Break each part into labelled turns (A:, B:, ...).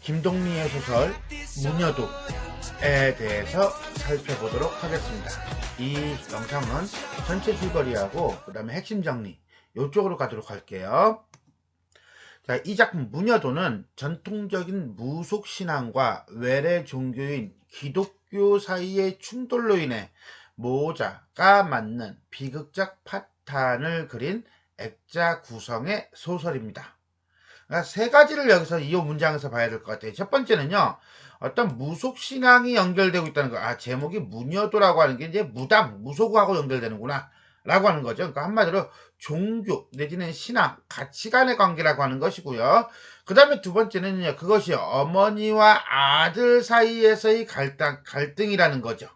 A: 김동리의 소설 무녀도에 대해서 살펴보도록 하겠습니다. 이 영상은 전체 줄거리하고 그 다음에 핵심 정리 이쪽으로 가도록 할게요. 자, 이 작품 무녀도는 전통적인 무속신앙과 외래 종교인 기독교 사이의 충돌로 인해 모자가 맞는 비극적 파탄을 그린 액자 구성의 소설입니다. 그러니까 세 가지를 여기서 이 문장에서 봐야 될 것 같아요. 첫 번째는요, 어떤 무속신앙이 연결되고 있다는 거. 제목이 무녀도라고 하는 게 이제 무당, 무속하고 연결되는구나 라고 하는 거죠. 그러니까 한마디로 종교 내지는 신앙, 가치관의 관계라고 하는 것이고요. 그 다음에 두 번째는요, 그것이 어머니와 아들 사이에서의 갈등이라는 거죠.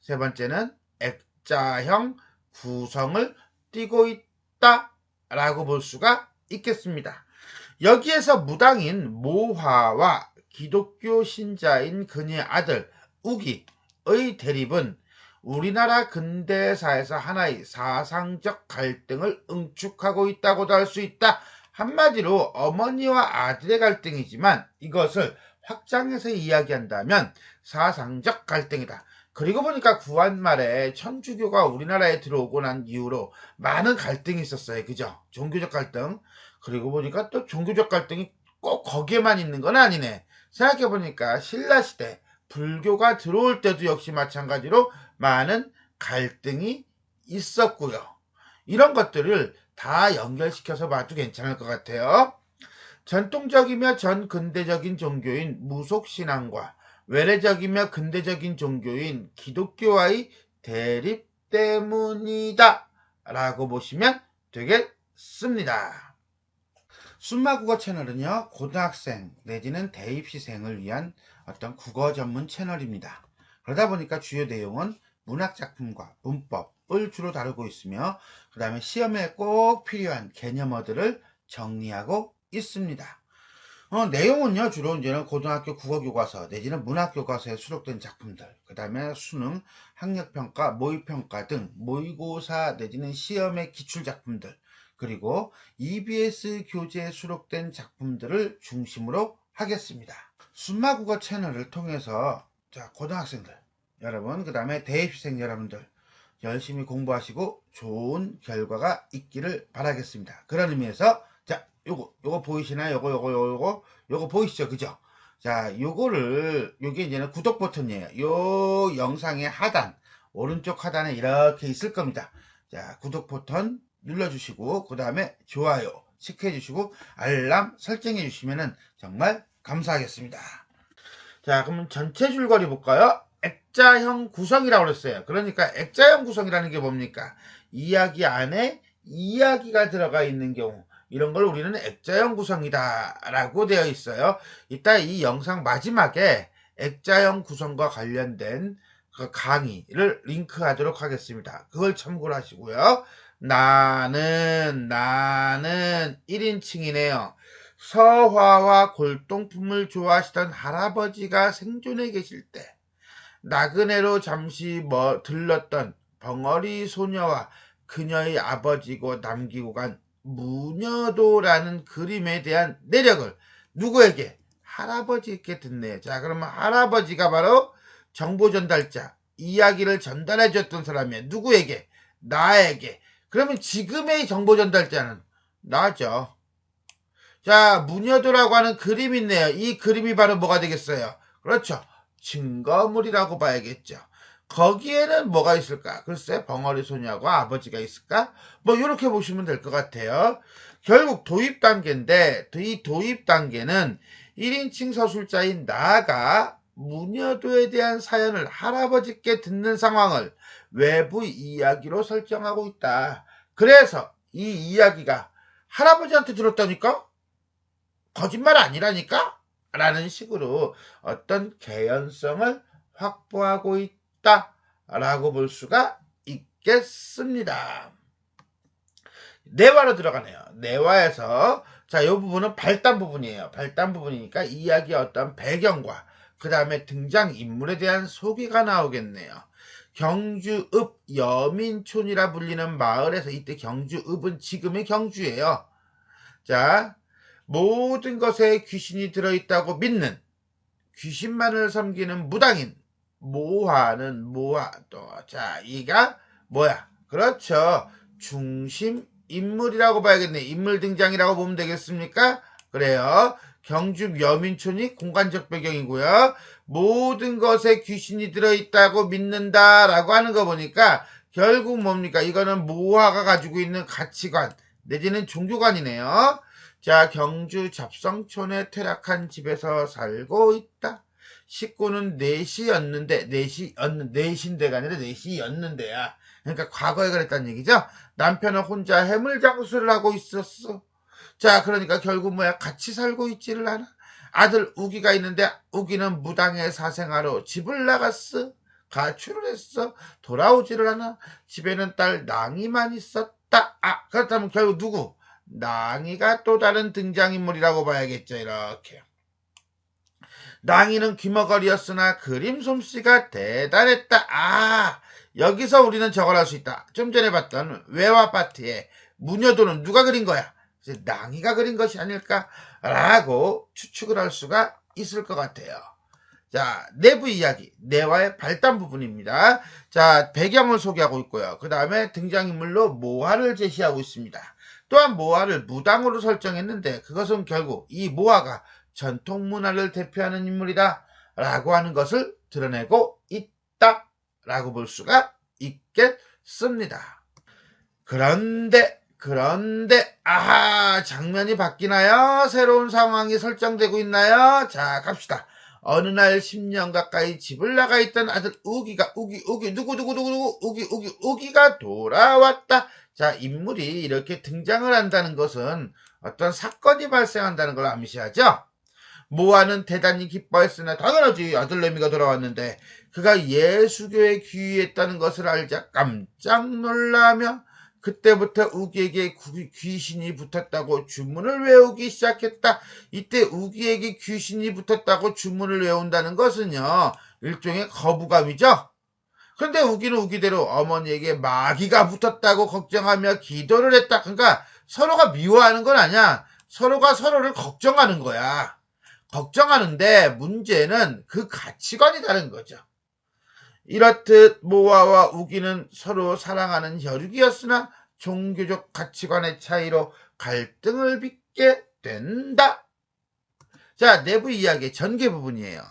A: 세 번째는 액자형 구성을 띠고 있다라고 볼 수가 있겠습니다. 여기에서 무당인 모화와 기독교 신자인 그녀의 아들 우기의 대립은 우리나라 근대사에서 하나의 사상적 갈등을 응축하고 있다고도 할 수 있다. 한마디로 어머니와 아들의 갈등이지만 이것을 확장해서 이야기한다면 사상적 갈등이다. 그리고 보니까 구한말에 천주교가 우리나라에 들어오고 난 이후로 많은 갈등이 있었어요. 그죠? 종교적 갈등. 그리고 보니까 또 종교적 갈등이 꼭 거기에만 있는 건 아니네. 생각해보니까 신라시대 불교가 들어올 때도 역시 마찬가지로 많은 갈등이 있었고요. 이런 것들을 다 연결시켜서 봐도 괜찮을 것 같아요. 전통적이며 전근대적인 종교인 무속신앙과 외래적이며 근대적인 종교인 기독교와의 대립 때문이다 라고 보시면 되겠습니다. 순마국어 채널은요, 고등학생 내지는 대입시생을 위한 어떤 국어 전문 채널입니다. 그러다 보니까 주요 내용은 문학작품과 문법을 주로 다루고 있으며 그 다음에 시험에 꼭 필요한 개념어들을 정리하고 있습니다. 내용은요, 주로 이제는 고등학교 국어교과서 내지는 문학교과서에 수록된 작품들, 그 다음에 수능, 학력평가, 모의평가 등 모의고사 내지는 시험의 기출작품들, 그리고 EBS 교재에 수록된 작품들을 중심으로 하겠습니다. 순마국어 채널을 통해서 고등학생들 여러분, 그 다음에 대입생 여러분들 열심히 공부하시고 좋은 결과가 있기를 바라겠습니다. 그런 의미에서 요거 보이시나요? 요거 보이시죠? 그죠? 자, 요게 이제는 구독 버튼이에요. 요 영상의 하단, 오른쪽 하단에 이렇게 있을 겁니다. 자, 구독 버튼 눌러주시고, 그 다음에 좋아요 체크해주시고, 알람 설정해주시면 정말 감사하겠습니다. 자, 그럼 전체 줄거리 볼까요? 액자형 구성이라고 그랬어요. 그러니까 액자형 구성이라는 게 뭡니까? 이야기 안에 이야기가 들어가 있는 경우, 이런 걸 우리는 액자형 구성이다 라고 되어 있어요. 이따 이 영상 마지막에 액자형 구성과 관련된 그 강의를 링크하도록 하겠습니다. 그걸 참고로 하시고요. 나는 1인칭이네요. 서화와 골동품을 좋아하시던 할아버지가 생존해 계실 때 나그네로 잠시 들렀던 벙어리 소녀와 그녀의 아버지고 남기고 간 무녀도라는 그림에 대한 내력을 누구에게? 할아버지께 듣네요. 자, 그러면 할아버지가 바로 정보 전달자, 이야기를 전달해 줬던 사람이에요. 누구에게? 나에게. 그러면 지금의 정보 전달자는 나죠. 자, 무녀도라고 하는 그림이 있네요. 이 그림이 바로 뭐가 되겠어요? 그렇죠. 증거물이라고 봐야겠죠. 거기에는 뭐가 있을까? 글쎄, 벙어리 소녀하고 아버지가 있을까? 이렇게 보시면 될 것 같아요. 결국 도입 단계인데, 이 도입 단계는 1인칭 서술자인 나가 무녀도에 대한 사연을 할아버지께 듣는 상황을 외부 이야기로 설정하고 있다. 그래서 이 이야기가 할아버지한테 들었다니까? 거짓말 아니라니까? 라는 식으로 어떤 개연성을 확보하고 있다라고 볼 수가 있겠습니다. 내화로 들어가네요. 내화에서 이 부분은 발단 부분이에요. 발단 부분이니까 이야기의 어떤 배경과 그 다음에 등장인물에 대한 소개가 나오겠네요. 경주읍 여민촌이라 불리는 마을에서 이때 경주읍은 지금의 경주예요. 자, 모든 것에 귀신이 들어있다고 믿는 귀신만을 섬기는 무당인 모화는 모화 또 자 이가 뭐야? 그렇죠. 중심 인물이라고 봐야겠네. 인물 등장이라고 보면 되겠습니까? 그래요. 경주 여민촌이 공간적 배경이고요. 모든 것에 귀신이 들어있다고 믿는다라고 하는 거 보니까 결국 뭡니까? 이거는 모화가 가지고 있는 가치관 내지는 종교관이네요. 자, 경주 잡성촌에 퇴락한 집에서 살고 있다. 식구는 넷인데가 아니라 넷이었는데야. 그러니까 과거에 그랬다는 얘기죠. 남편은 혼자 해물장수를 하고 있었어. 자, 그러니까 결국 뭐야? 같이 살고 있지를 않아. 아들 우기가 있는데 우기는 무당의 사생아로 집을 나갔어. 가출을 했어. 돌아오지를 않아. 집에는 딸 낭이만 있었다. 아, 그렇다면 결국 누구? 낭이가 또 다른 등장인물이라고 봐야겠죠. 이렇게. 낭이는 귀머거리였으나 그림 솜씨가 대단했다. 아, 여기서 우리는 저걸 할 수 있다. 좀 전에 봤던 외화 파트에 무녀도는 누가 그린 거야? 낭이가 그린 것이 아닐까라고 추측을 할 수가 있을 것 같아요. 자, 내부 이야기, 내화의 발단 부분입니다. 자, 배경을 소개하고 있고요. 그 다음에 등장인물로 모화를 제시하고 있습니다. 또한 모화를 무당으로 설정했는데 그것은 결국 이 모화가 전통 문화를 대표하는 인물이다 라고 하는 것을 드러내고 있다 라고 볼 수가 있겠습니다. 그런데 아하, 장면이 바뀌나요? 새로운 상황이 설정되고 있나요? 자, 갑시다. 어느 날 10년 가까이 집을 나가 있던 아들 우기가 우기가 돌아왔다. 자, 인물이 이렇게 등장을 한다는 것은 어떤 사건이 발생한다는 걸 암시하죠. 모아는 대단히 기뻐했으나 당연하지, 아들내미가 돌아왔는데 그가 예수교에 귀의했다는 것을 알자 깜짝 놀라며 그때부터 우기에게 귀신이 붙었다고 주문을 외우기 시작했다. 이때 우기에게 귀신이 붙었다고 주문을 외운다는 것은요, 일종의 거부감이죠. 그런데 우기는 우기대로 어머니에게 마귀가 붙었다고 걱정하며 기도를 했다. 그러니까 서로가 미워하는 건 아니야. 서로가 서로를 걱정하는 거야. 걱정하는데 문제는 그 가치관이 다른 거죠. 이렇듯 모아와 우기는 서로 사랑하는 혈육이었으나 종교적 가치관의 차이로 갈등을 빚게 된다. 자, 내부 이야기의 전개 부분이에요.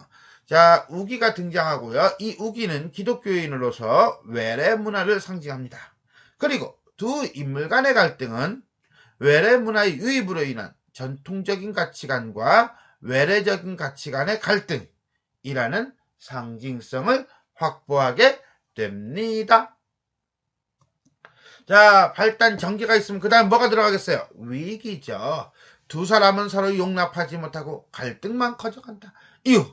A: 자, 우기가 등장하고요. 이 우기는 기독교인으로서 외래 문화를 상징합니다. 그리고 두 인물 간의 갈등은 외래 문화의 유입으로 인한 전통적인 가치관과 외래적인 가치관의 갈등이라는 상징성을 확보하게 됩니다. 자, 발단 전개가 있으면 그 다음 뭐가 들어가겠어요? 위기죠. 두 사람은 서로 용납하지 못하고 갈등만 커져간다. 이유,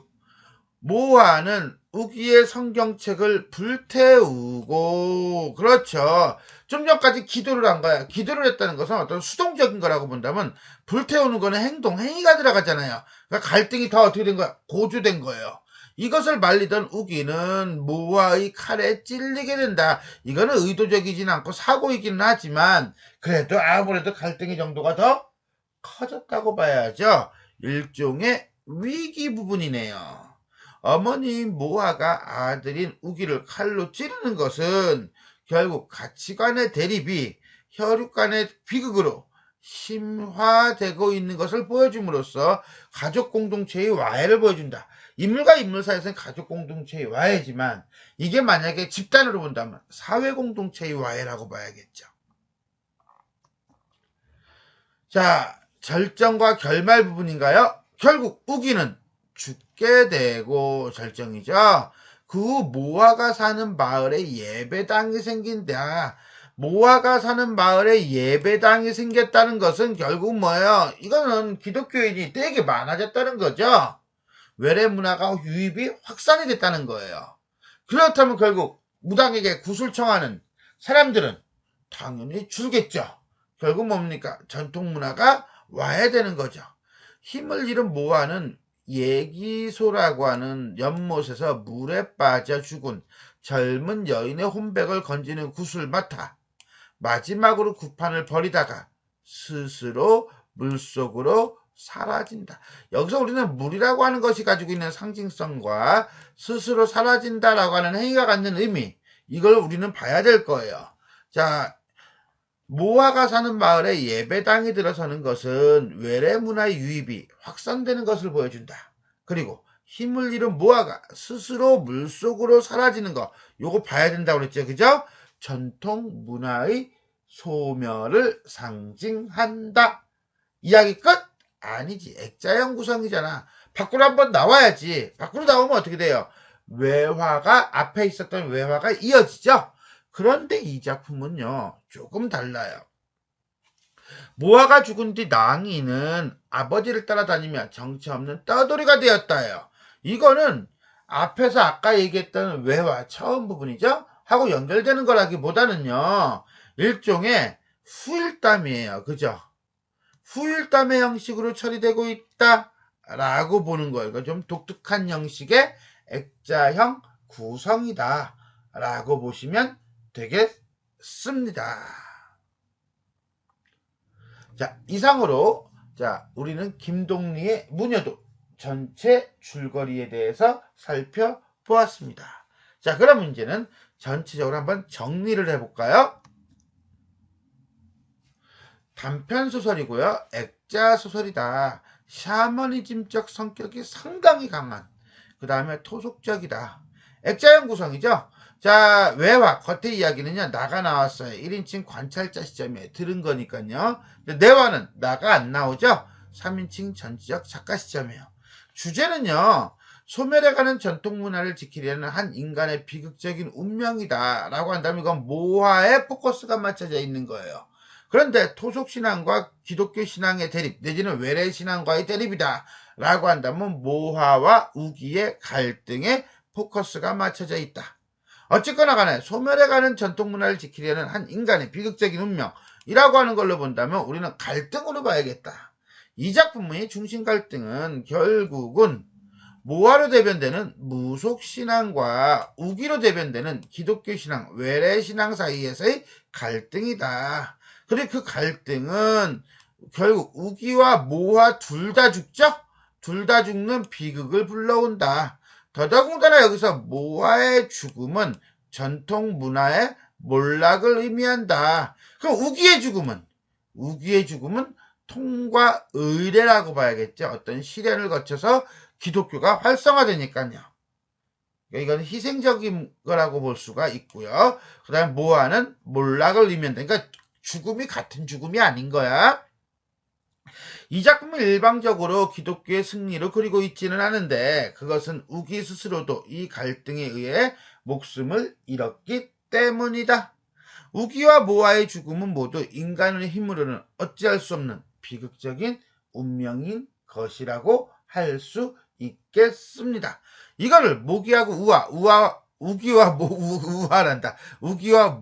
A: 모아는 우기의 성경책을 불태우고, 그렇죠. 좀 전까지 기도를 한 거야. 기도를 했다는 것은 어떤 수동적인 거라고 본다면 불태우는 거는 행위가 들어가잖아요. 그러니까 갈등이 더 어떻게 된 거야? 고조된 거예요. 이것을 말리던 우기는 모아의 칼에 찔리게 된다. 이거는 의도적이진 않고 사고이기는 하지만 그래도 아무래도 갈등의 정도가 더 커졌다고 봐야죠. 일종의 위기 부분이네요. 어머니 모아가 아들인 우기를 칼로 찌르는 것은 결국 가치관의 대립이 혈육 간의 비극으로 심화되고 있는 것을 보여줌으로써 가족 공동체의 와해를 보여준다. 인물과 인물 사이에서는 가족 공동체의 와해지만 이게 만약에 집단으로 본다면 사회 공동체의 와해라고 봐야겠죠. 자, 절정과 결말 부분인가요? 결국 우기는 죽게 되고 절정이죠. 그 후 모아가 사는 마을에 예배당이 생긴다. 모아가 사는 마을에 예배당이 생겼다는 것은 결국 뭐예요? 이거는 기독교인이 되게 많아졌다는 거죠. 외래 문화가 유입이 확산이 됐다는 거예요. 그렇다면 결국 무당에게 구슬 청하는 사람들은 당연히 줄겠죠. 결국 뭡니까? 전통 문화가 와야 되는 거죠. 힘을 잃은 모아는 예기소라고 하는 연못에서 물에 빠져 죽은 젊은 여인의 혼백을 건지는 굿을 맡아 마지막으로 구판을 버리다가 스스로 물속으로 사라진다. 여기서 우리는 물이라고 하는 것이 가지고 있는 상징성과 스스로 사라진다라고 하는 행위가 갖는 의미, 이걸 우리는 봐야 될 거예요. 자, 모아가 사는 마을에 예배당이 들어서는 것은 외래 문화의 유입이 확산되는 것을 보여준다. 그리고 힘을 잃은 모아가 스스로 물속으로 사라지는 거, 요거 봐야 된다고 그랬죠. 그죠? 전통 문화의 소멸을 상징한다. 이야기 끝? 아니지. 액자형 구성이잖아. 밖으로 한번 나와야지. 밖으로 나오면 어떻게 돼요? 외화가, 앞에 있었던 외화가 이어지죠? 그런데 이 작품은요, 조금 달라요. 모아가 죽은 뒤 낭이는 아버지를 따라다니며 정체 없는 떠돌이가 되었다요. 이거는 앞에서 아까 얘기했던 외화 처음 부분이죠? 하고 연결되는 거라기보다는요, 일종의 후일담이에요. 그죠? 후일담의 형식으로 처리되고 있다라고 보는 거예요. 이거 좀 독특한 형식의 액자형 구성이다 라고 보시면 되겠습니다. 자, 이상으로 우리는 김동리의 무녀도 전체 줄거리에 대해서 살펴보았습니다. 자, 그럼 이제는 전체적으로 한번 정리를 해볼까요? 단편소설이고요. 액자소설이다. 샤머니즘적 성격이 상당히 강한, 그 다음에 토속적이다. 액자형 구성이죠. 자, 외화, 겉의 이야기는요, 나가 나왔어요. 1인칭 관찰자 시점에 들은 거니까요. 내화는 나가 안 나오죠. 3인칭 전지적 작가 시점이에요. 주제는요, 소멸해가는 전통문화를 지키려는 한 인간의 비극적인 운명이다 라고 한다면 이건 모화에 포커스가 맞춰져 있는 거예요. 그런데 토속신앙과 기독교 신앙의 대립 내지는 외래신앙과의 대립이다 라고 한다면 모화와 우기의 갈등에 포커스가 맞춰져 있다. 어쨌거나 간에 소멸해가는 전통문화를 지키려는 한 인간의 비극적인 운명이라고 하는 걸로 본다면 우리는 갈등으로 봐야겠다. 이 작품의 중심 갈등은 결국은 모화로 대변되는 무속신앙과 우기로 대변되는 기독교신앙, 외래신앙 사이에서의 갈등이다. 그리고 그 갈등은 결국 우기와 모화 둘 다 죽죠? 둘 다 죽는 비극을 불러온다. 더더군다나 여기서 모화의 죽음은 전통 문화의 몰락을 의미한다. 그럼 우기의 죽음은 통과 의례라고 봐야겠죠. 어떤 시련을 거쳐서 기독교가 활성화되니까요. 이건 희생적인 거라고 볼 수가 있고요. 그 다음에 모화는 몰락을 의미한다. 그러니까 죽음이 같은 죽음이 아닌 거야. 이 작품은 일방적으로 기독교의 승리로 그리고 있지는 않은데 그것은 우기 스스로도 이 갈등에 의해 목숨을 잃었기 때문이다. 우기와 모아의 죽음은 모두 인간의 힘으로는 어찌할 수 없는 비극적인 운명인 것이라고 할 수 있겠습니다. 이거를 모기하고 우기와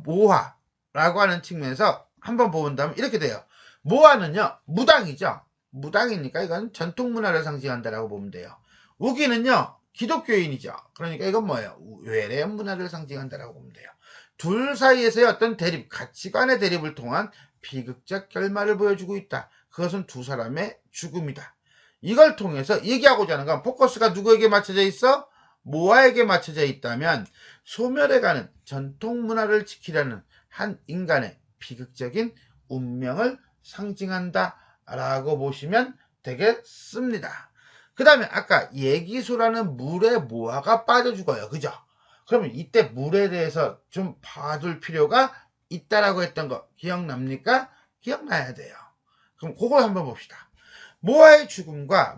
A: 모화라고 하는 측면에서 한번 본다면 이렇게 돼요. 모화는요, 무당이죠. 무당이니까 이건 전통문화를 상징한다라고 보면 돼요. 우기는요, 기독교인이죠. 그러니까 이건 뭐예요? 외래 문화를 상징한다라고 보면 돼요. 둘 사이에서의 어떤 대립, 가치관의 대립을 통한 비극적 결말을 보여주고 있다. 그것은 두 사람의 죽음이다. 이걸 통해서 얘기하고자 하는 건 포커스가 누구에게 맞춰져 있어? 모아에게 맞춰져 있다면 소멸해가는 전통문화를 지키려는 한 인간의 비극적인 운명을 상징한다 라고 보시면 되겠습니다. 그 다음에 아까 얘기소라는 물에 모아가 빠져 죽어요. 그죠? 그러면 이때 물에 대해서 좀 봐둘 필요가 있다라고 했던 거 기억납니까? 기억나야 돼요. 그럼 그걸 한번 봅시다. 모아의 죽음과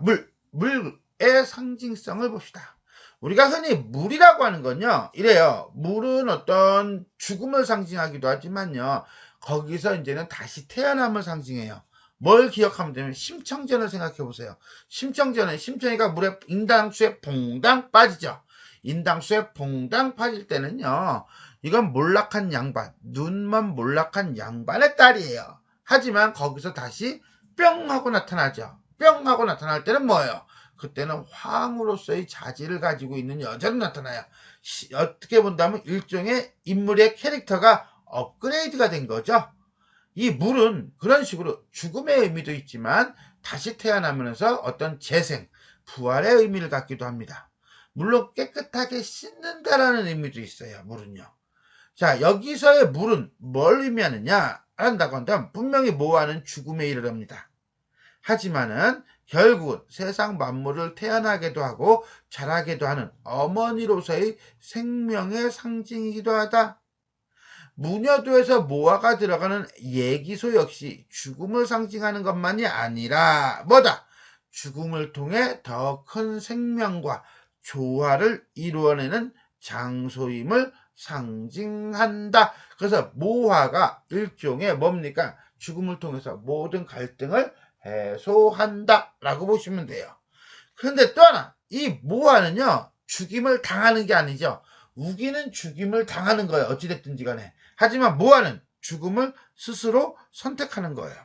A: 물의 상징성을 봅시다. 우리가 흔히 물이라고 하는 건요, 이래요. 물은 어떤 죽음을 상징하기도 하지만요, 거기서 이제는 다시 태어남을 상징해요. 뭘 기억하면 되면 심청전을 생각해 보세요. 심청이가 물에 인당수에 퐁당 빠지죠. 인당수에 퐁당 빠질 때는요, 이건 몰락한 양반, 눈먼 몰락한 양반의 딸이에요. 하지만 거기서 다시 뿅 하고 나타나죠. 뿅 하고 나타날 때는 뭐예요? 그때는 황으로서의 자질을 가지고 있는 여자로 나타나요. 어떻게 본다면 일종의 인물의 캐릭터가 업그레이드가 된 거죠. 이 물은 그런 식으로 죽음의 의미도 있지만 다시 태어나면서 어떤 재생, 부활의 의미를 갖기도 합니다. 물론 깨끗하게 씻는다라는 의미도 있어요. 물은요. 자, 여기서의 물은 뭘 의미하느냐 한다고 한다면 분명히 모아는 죽음에 이르릅니다. 하지만은 결국은 세상 만물을 태어나게도 하고 자라게도 하는 어머니로서의 생명의 상징이기도 하다. 무녀도에서 모아가 들어가는 예기소 역시 죽음을 상징하는 것만이 아니라 뭐다? 죽음을 통해 더 큰 생명과 조화를 이루어내는 장소임을 상징한다. 그래서 모화가 일종의 뭡니까? 죽음을 통해서 모든 갈등을 해소한다 라고 보시면 돼요. 그런데 또 하나, 이 모화는요 죽임을 당하는 게 아니죠. 우기는 죽임을 당하는 거예요. 어찌됐든지 간에. 하지만 모아는 죽음을 스스로 선택하는 거예요.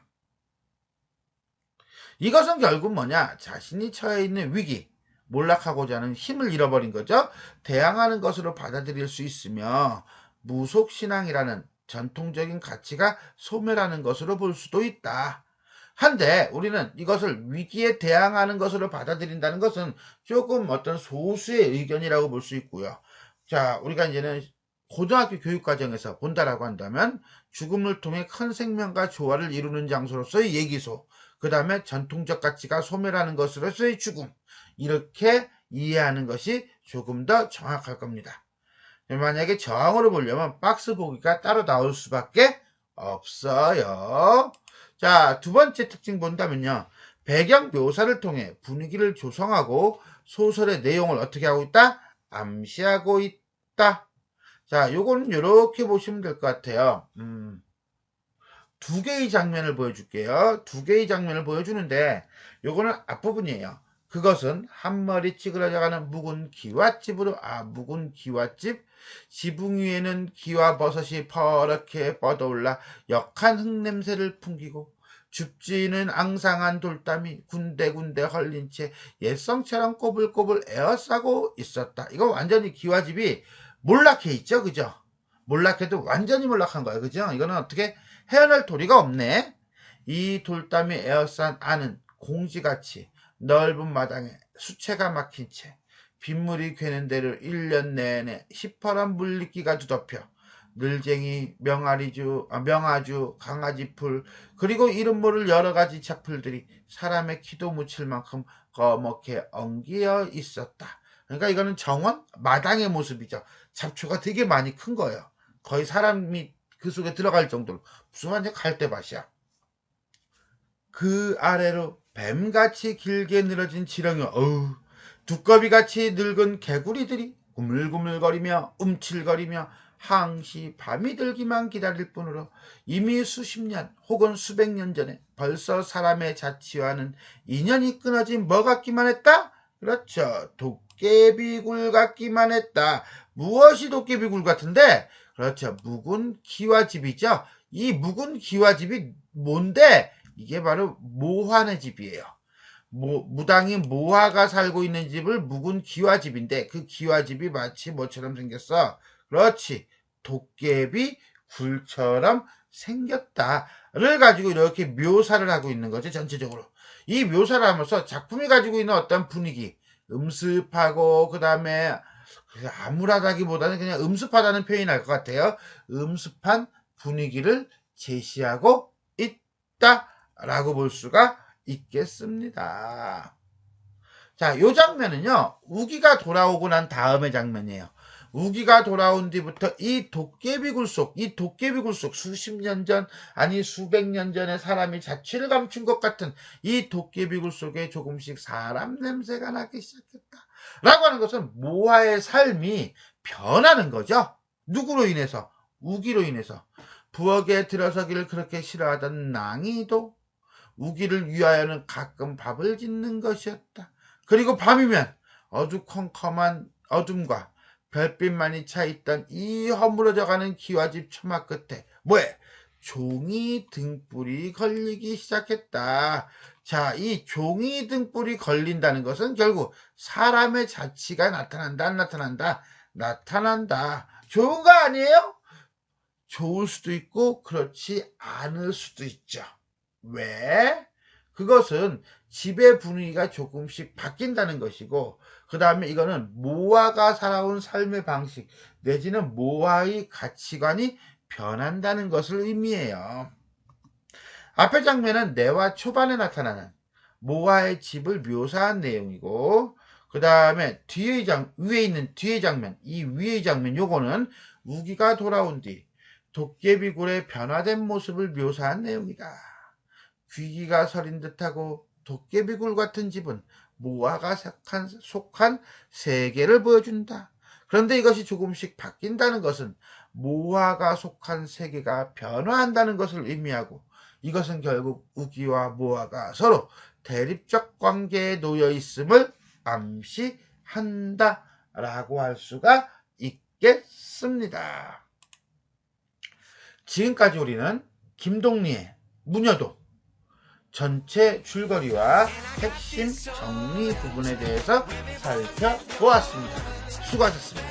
A: 이것은 결국 뭐냐? 자신이 처해 있는 위기, 몰락하고자 하는 힘을 잃어버린 거죠. 대항하는 것으로 받아들일 수 있으며 무속신앙이라는 전통적인 가치가 소멸하는 것으로 볼 수도 있다. 한데 우리는 이것을 위기에 대항하는 것으로 받아들인다는 것은 조금 어떤 소수의 의견이라고 볼 수 있고요. 자, 우리가 이제는 고등학교 교육과정에서 본다라고 한다면 죽음을 통해 큰 생명과 조화를 이루는 장소로서의 예기소, 그 다음에 전통적 가치가 소멸하는 것으로서의 죽음, 이렇게 이해하는 것이 조금 더 정확할 겁니다. 만약에 저항으로 보려면 박스 보기가 따로 나올 수밖에 없어요. 자, 두 번째 특징 본다면요. 배경 묘사를 통해 분위기를 조성하고 소설의 내용을 어떻게 하고 있다? 암시하고 있다. 자, 요거는 이렇게 보시면 될 것 같아요. 두 개의 장면을 보여줄게요. 두 개의 장면을 보여주는데 요거는 앞부분이에요. 그것은 한 머리 찌그러져가는 묵은 기와집으로, 묵은 기와집. 지붕 위에는 기와 버섯이 퍼렇게 뻗어올라 역한 흙냄새를 풍기고 줍지는 앙상한 돌담이 군데군데 헐린 채 옛성처럼 꼬불꼬불 에어싸고 있었다. 이거 완전히 기와집이 몰락해 있죠, 그죠? 몰락해도 완전히 몰락한 거예요, 그죠? 이거는 어떻게 헤어날 도리가 없네. 이 돌담이 에어싼 안은 공지같이 넓은 마당에 수채가 막힌 채 빗물이 괴는 데를 1년 내내 시퍼런 물리기가 뒤덮여 늘쟁이, 명아주, 강아지풀, 그리고 이름 모를 여러 가지 잡풀들이 사람의 키도 묻힐 만큼 거먹게 엉기어 있었다. 그러니까 이거는 정원 마당의 모습이죠. 잡초가 되게 많이 큰 거예요. 거의 사람이 그 속에 들어갈 정도로. 무슨 완전 갈대밭이야. 그 아래로 뱀같이 길게 늘어진 지렁이, 두꺼비같이 늙은 개구리들이 구물구물거리며 움찔거리며 항시 밤이 들기만 기다릴 뿐으로 이미 수십 년 혹은 수백 년 전에 벌써 사람의 자치와는 인연이 끊어진 뭐 같기만 했다? 그렇죠. 도깨비굴 같기만 했다. 무엇이 도깨비굴 같은데? 그렇죠. 묵은 기와집이죠. 이 묵은 기와집이 뭔데? 이게 바로 모환의 집이에요. 무당인 모화가 살고 있는 집을 묵은 기와집인데 그 기와집이 마치 뭐처럼 생겼어? 그렇지. 도깨비 굴처럼 생겼다를 가지고 이렇게 묘사를 하고 있는 거죠. 전체적으로. 이 묘사를 하면서 작품이 가지고 있는 어떤 분위기, 음습하고 그 다음에 암울하다기보다는 그냥 음습하다는 표현이 날 것 같아요. 음습한 분위기를 제시하고 있다라고 볼 수가 있겠습니다. 자, 요 장면은요, 우기가 돌아오고 난 다음의 장면이에요. 우기가 돌아온 뒤부터 이 도깨비굴 속 수십 년 전, 아니 수백 년 전에 사람이 자취를 감춘 것 같은 이 도깨비굴 속에 조금씩 사람 냄새가 나기 시작했다. 라고 하는 것은 모아의 삶이 변하는 거죠. 누구로 인해서? 우기로 인해서. 부엌에 들어서기를 그렇게 싫어하던 낭이도 우기를 위하여는 가끔 밥을 짓는 것이었다. 그리고 밤이면 어두컴컴한 어둠과 별빛만이 차있던 이 허물어져가는 기와집 처마 끝에 뭐해? 종이 등불이 걸리기 시작했다. 자, 이 종이 등불이 걸린다는 것은 결국 사람의 자치가 나타난다, 안 나타난다? 나타난다. 좋은 거 아니에요? 좋을 수도 있고 그렇지 않을 수도 있죠. 왜? 그것은 집의 분위기가 조금씩 바뀐다는 것이고, 그 다음에 이거는 모아가 살아온 삶의 방식 내지는 모아의 가치관이 변한다는 것을 의미해요. 앞의 장면은 내화 초반에 나타나는 모아의 집을 묘사한 내용이고, 그 다음에 위에 있는 뒤의 장면, 이 위의 장면 요거는 우기가 돌아온 뒤 도깨비굴의 변화된 모습을 묘사한 내용이다. 귀기가 서린 듯하고 도깨비굴 같은 집은 모아가 속한 세계를 보여준다. 그런데 이것이 조금씩 바뀐다는 것은 모아가 속한 세계가 변화한다는 것을 의미하고, 이것은 결국 우기와 모아가 서로 대립적 관계에 놓여 있음을 암시한다 라고 할 수가 있겠습니다. 지금까지 우리는 김동리의 무녀도 전체 줄거리와 핵심 정리 부분에 대해서 살펴보았습니다. 수고하셨습니다.